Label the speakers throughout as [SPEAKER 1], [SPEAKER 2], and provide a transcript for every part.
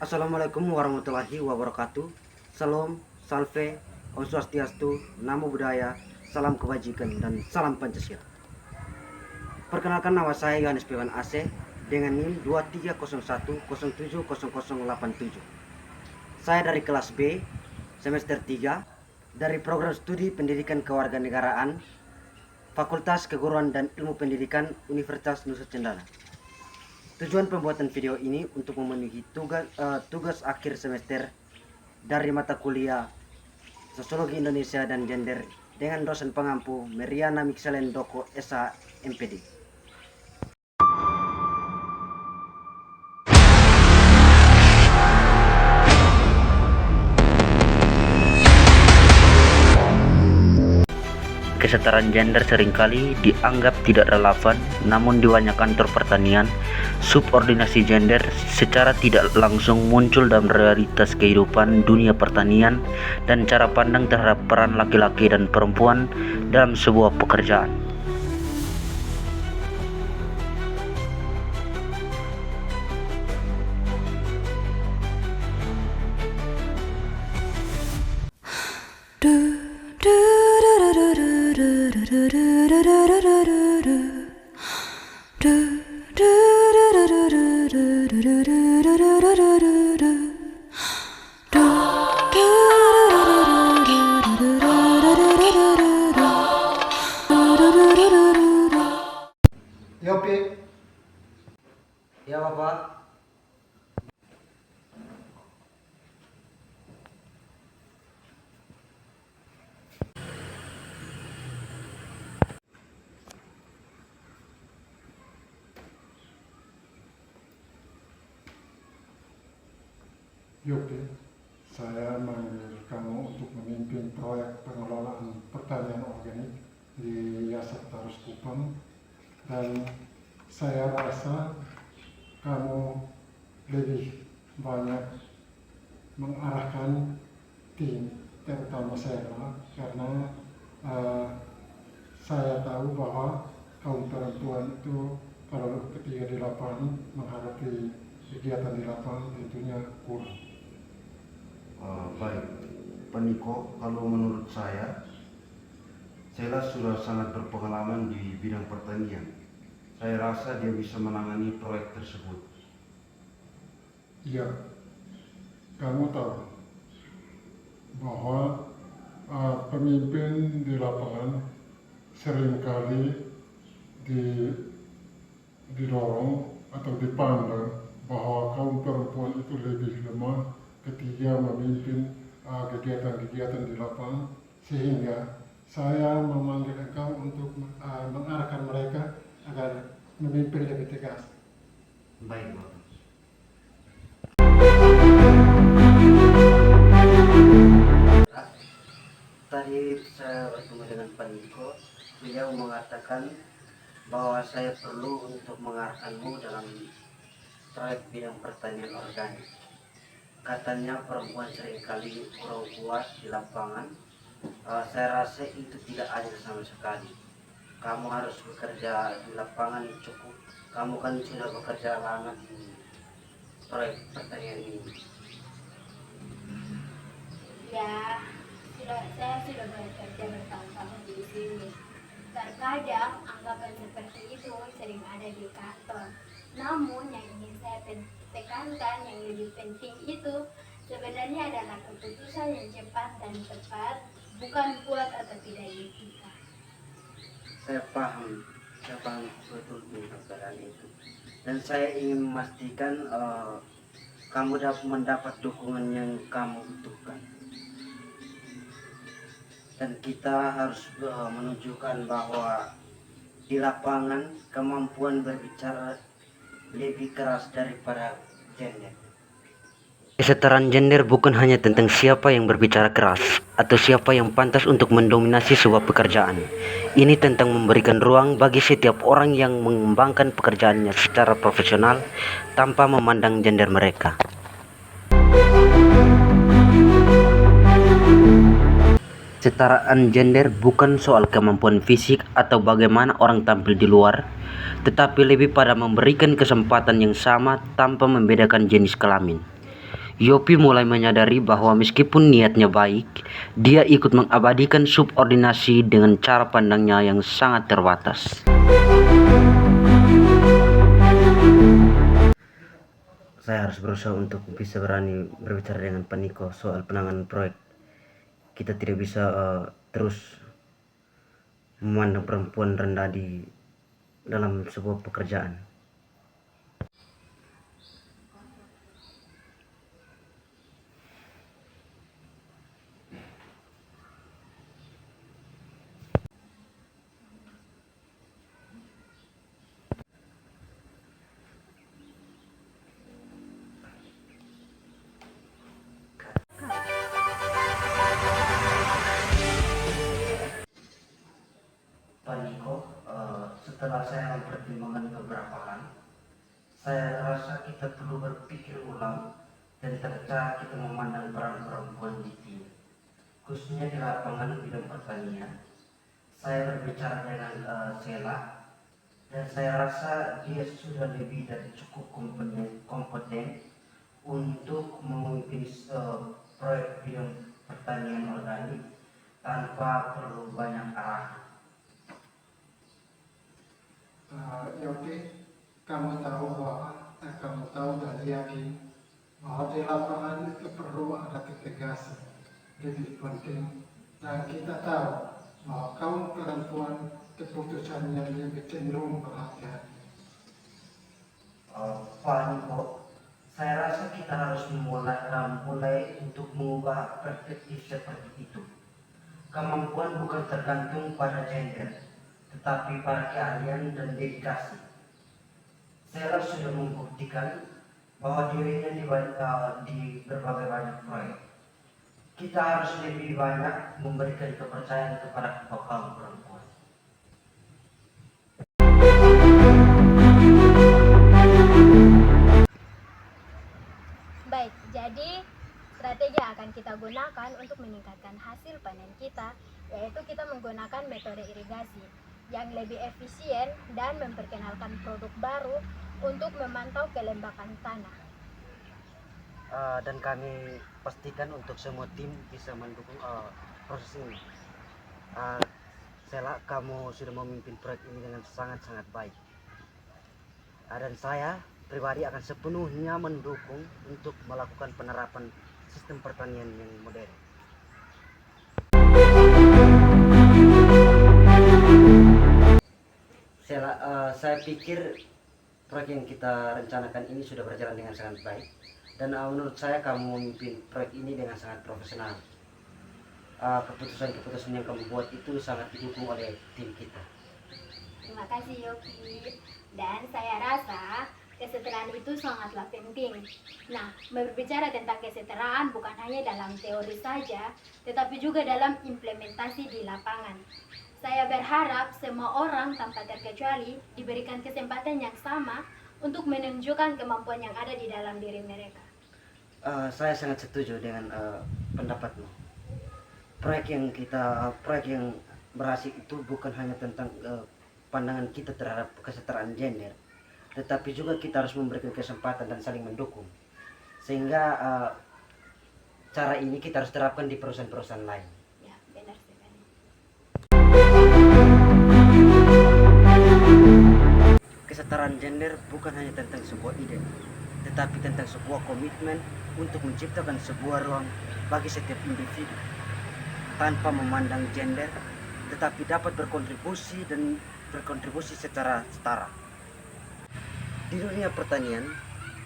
[SPEAKER 1] Assalamualaikum warahmatullahi wabarakatuh. Salam, salve, om swastiastu, namo buddhaya, salam kebajikan, dan salam Pancasila. Perkenalkan, nama saya Yohanes Pewan AC dengan NIM 2301070087. Saya dari kelas B, semester 3, dari program studi Pendidikan Kewarganegaraan, Fakultas Keguruan dan Ilmu Pendidikan Universitas Nusa Cendana. Tujuan pembuatan video ini untuk memenuhi tugas akhir semester dari mata kuliah Sosiologi Indonesia dan Gender dengan dosen pengampu Meriana Mixelendoko SA MPD. Kesetaraan gender seringkali dianggap tidak relevan, namun di banyak kantor pertanian, subordinasi gender secara tidak langsung muncul dalam realitas kehidupan dunia pertanian dan cara pandang terhadap peran laki-laki dan perempuan dalam sebuah pekerjaan.
[SPEAKER 2] Yopi.
[SPEAKER 1] Ya Bapak.
[SPEAKER 2] Yopi, saya manggil kamu untuk memimpin proyek pengelolaan pertanian organik di Yayasan Tarus Kupang, dan saya rasa kamu lebih banyak mengarahkan tim, terutama saya, karena saya tahu bahwa kaum perempuan itu kalau ketika di lapangan menghadapi kegiatan di lapangan tentunya kurang.
[SPEAKER 1] Baik, Pak Niko, kalau menurut saya sudah sangat berpengalaman di bidang pertanian. Saya rasa dia bisa menangani proyek tersebut.
[SPEAKER 2] Iya, kamu tahu bahwa pemimpin di lapangan seringkali didorong atau dipandang bahwa kaum perempuan itu lebih lemah ketika memimpin kegiatan-kegiatan di lapangan, sehingga saya memanggil engkau untuk mengarahkan mereka agar memimpin lebih tegas.
[SPEAKER 1] Baik, Bapak. Tadi saya bertemu dengan Pak Niko, beliau mengatakan bahwa saya perlu untuk mengarahkanmu dalam proyek bidang pertanian organik. Katanya perempuan seringkali kurang kuat di lapangan. Saya rasa itu tidak adil sama sekali. Kamu harus bekerja di lapangan cukup. Kamu kan sudah bekerja lama di proyek pertanian ini.
[SPEAKER 3] Ya, saya sudah bekerja bertahun-tahun di sini. Terkadang anggapan seperti itu sering ada di kantor. Namun yang ingin saya tekankan, yang lebih penting itu sebenarnya adalah keputusan yang cepat dan tepat, bukan kuat atau tidak etika.
[SPEAKER 1] Saya paham betul perbedaan itu. Dan saya ingin memastikan kamu dapat mendapat dukungan yang kamu butuhkan. Dan kita harus menunjukkan bahwa di lapangan kemampuan berbicara lebih keras daripada gender. Kesetaraan gender bukan hanya tentang siapa yang berbicara keras atau siapa yang pantas untuk mendominasi sebuah pekerjaan. Ini tentang memberikan ruang bagi setiap orang yang mengembangkan pekerjaannya secara profesional tanpa memandang gender mereka. Kesetaraan gender bukan soal kemampuan fisik atau bagaimana orang tampil di luar, tetapi lebih pada memberikan kesempatan yang sama tanpa membedakan jenis kelamin. Yopi mulai menyadari bahwa meskipun niatnya baik, dia ikut mengabadikan subordinasi dengan cara pandangnya yang sangat terbatas. Saya harus berusaha untuk bisa berani berbicara dengan Pak Niko soal penanganan proyek. Kita tidak bisa terus memandang perempuan rendah di dalam sebuah pekerjaan. Pak Niko, setelah saya mempertimbangkan beberapa hal, saya rasa kita perlu berpikir ulang tentang cara kita memandang peran perempuan di tim, khususnya di lapangan bidang pertanian. Saya berbicara dengan Sela, dan saya rasa dia sudah lebih dari cukup kompeten untuk memimpin proyek bidang pertanian organik tanpa perlu banyak arahan.
[SPEAKER 2] Yogi, kamu tahu dan yakin bahwa di lapangan itu perlu ada ketegasan, lebih penting, dan kita tahu bahwa kaum perempuan keputusannya lebih cenderung berhati-hati.
[SPEAKER 1] Pak Niko, saya rasa kita harus mulai untuk mengubah perspektif seperti itu. Kemampuan bukan tergantung pada gender, tetapi pada keahlian dan dedikasi. Saya sudah membuktikan bahwa dirinya di berbagai banyak proyek. Kita harus lebih banyak memberikan kepercayaan kepada kaum perempuan.
[SPEAKER 3] Baik, jadi strategi yang akan kita gunakan untuk meningkatkan hasil panen kita, yaitu kita menggunakan metode irigasi yang lebih efisien dan memperkenalkan produk baru untuk memantau kelembapan tanah.
[SPEAKER 1] Dan kami pastikan untuk semua tim bisa mendukung proses ini. Sela, kamu sudah memimpin proyek ini dengan sangat-sangat baik. Dan saya pribadi akan sepenuhnya mendukung untuk melakukan penerapan sistem pertanian yang modern. Saya pikir proyek yang kita rencanakan ini sudah berjalan dengan sangat baik, dan menurut saya kamu memimpin proyek ini dengan sangat profesional. Keputusan-keputusan yang kamu buat itu sangat didukung oleh tim kita.
[SPEAKER 3] Terima kasih Yopi. Dan saya rasa kesetaraan itu sangatlah penting. Nah, berbicara tentang kesetaraan bukan hanya dalam teori saja, tetapi juga dalam implementasi di lapangan. Saya berharap semua orang tanpa terkecuali diberikan kesempatan yang sama untuk menunjukkan kemampuan yang ada di dalam diri mereka.
[SPEAKER 1] Saya sangat setuju dengan pendapatmu. Proyek yang berhasil itu bukan hanya tentang pandangan kita terhadap kesetaraan gender, tetapi juga kita harus memberikan kesempatan dan saling mendukung. Sehingga cara ini kita harus terapkan di perusahaan-perusahaan lain.
[SPEAKER 3] Ya, benar sekali.
[SPEAKER 1] Kesetaraan gender bukan hanya tentang sebuah ide, tetapi tentang sebuah komitmen untuk menciptakan sebuah ruang bagi setiap individu tanpa memandang gender, tetapi dapat berkontribusi secara setara. Di dunia pertanian,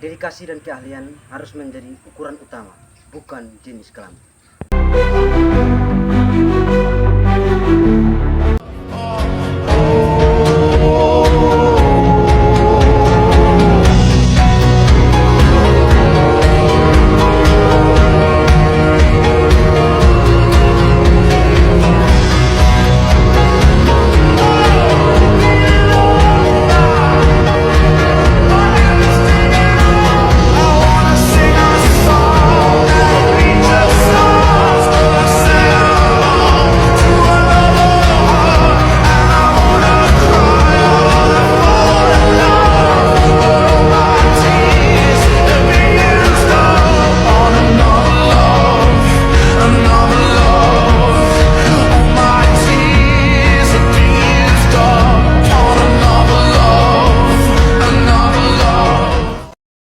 [SPEAKER 1] dedikasi dan keahlian harus menjadi ukuran utama, bukan jenis kelamin.